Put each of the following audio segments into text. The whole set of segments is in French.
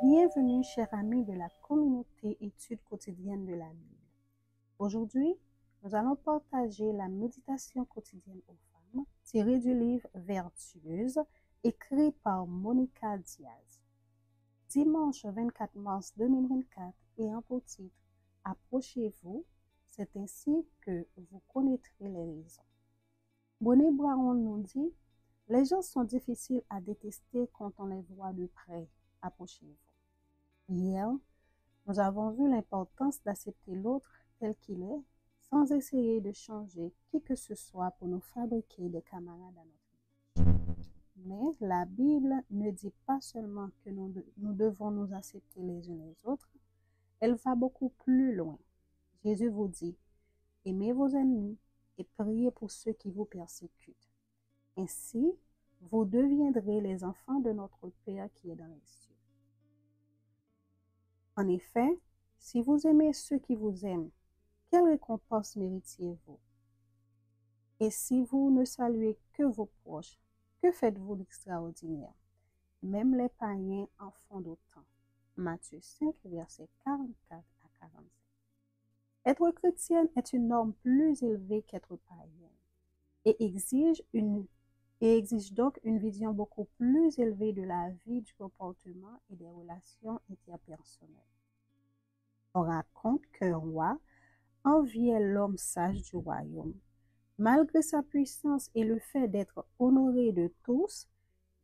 Bienvenue, chers amis de la communauté Études quotidiennes de la Bible. Aujourd'hui, nous allons partager la méditation quotidienne aux femmes tirée du livre Vertueuse, écrit par Monica Diaz. Dimanche 24 mars 2024 et en pour titre « Approchez-vous, c'est ainsi que vous connaîtrez les raisons ». Brené Brown nous dit « Les gens sont difficiles à détester quand on les voit de près. Approchez-vous ». Hier, nous avons vu l'importance d'accepter l'autre tel qu'il est, sans essayer de changer qui que ce soit pour nous fabriquer des camarades à notre image. Mais la Bible ne dit pas seulement que nous devons nous accepter les uns les autres, elle va beaucoup plus loin. Jésus vous dit, aimez vos ennemis et priez pour ceux qui vous persécutent. Ainsi, vous deviendrez les enfants de notre Père qui est dans les cieux. En effet, si vous aimez ceux qui vous aiment, quelle récompense méritiez-vous? Et si vous ne saluez que vos proches, que faites-vous d'extraordinaire? Même les païens en font d'autant. Matthieu 5, versets 44 à 45. Être chrétienne est une norme plus élevée qu'être païenne et exige donc une vision beaucoup plus élevée de la vie, du comportement et des relations interpersonnelles. On raconte qu'un roi enviait l'homme sage du royaume. Malgré sa puissance et le fait d'être honoré de tous,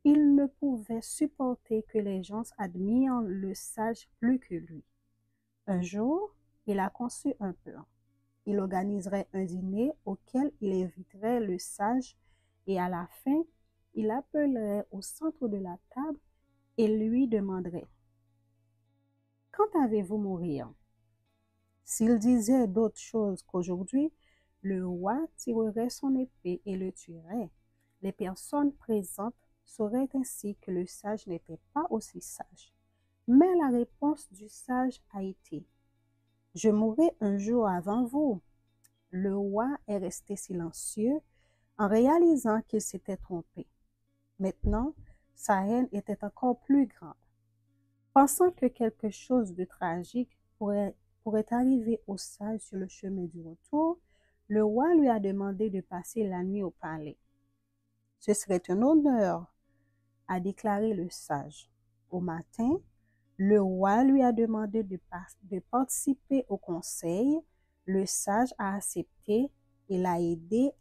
il ne pouvait supporter que les gens admirent le sage plus que lui. Un jour, il a conçu un plan. Il organiserait un dîner auquel il inviterait le sage et à la fin, il appellerait au centre de la table et lui demanderait « Quand avez-vous mourir ?» S'il disait d'autres choses qu'aujourd'hui, le roi tirerait son épée et le tuerait. Les personnes présentes sauraient ainsi que le sage n'était pas aussi sage. Mais la réponse du sage a été « Je mourrai un jour avant vous ». Le roi est resté silencieux en réalisant qu'il s'était trompé. Maintenant, sa haine était encore plus grande. Pensant que quelque chose de tragique pourrait arriver au sage sur le chemin du retour, le roi lui a demandé de passer la nuit au palais. Ce serait un honneur, a déclaré le sage. Au matin, le roi lui a demandé de participer au conseil. Le sage a accepté et l'a aidé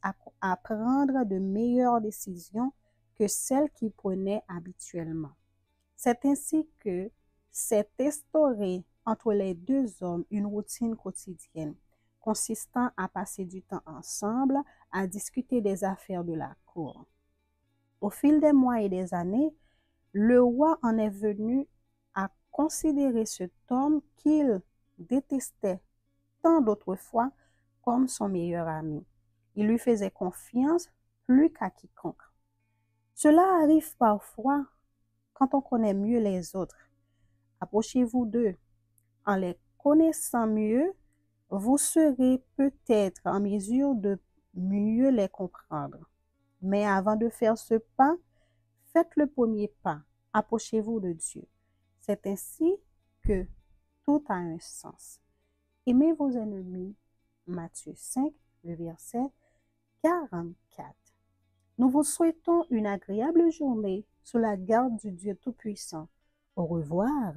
à prendre de meilleures décisions que celles qu'il prenait habituellement. C'est ainsi que s'est instaurée entre les deux hommes une routine quotidienne, consistant à passer du temps ensemble, à discuter des affaires de la cour. Au fil des mois et des années, le roi en est venu à considérer cet homme qu'il détestait tant d'autres fois comme son meilleur ami. Il lui faisait confiance plus qu'à quiconque. Cela arrive parfois quand on connaît mieux les autres. Approchez-vous d'eux. En les connaissant mieux, vous serez peut-être en mesure de mieux les comprendre. Mais avant de faire ce pas, faites le premier pas. Approchez-vous de Dieu. C'est ainsi que tout a un sens. Aimez vos ennemis. Matthieu 5, le verset 44. Nous vous souhaitons une agréable journée sous la garde du Dieu Tout-Puissant. Au revoir.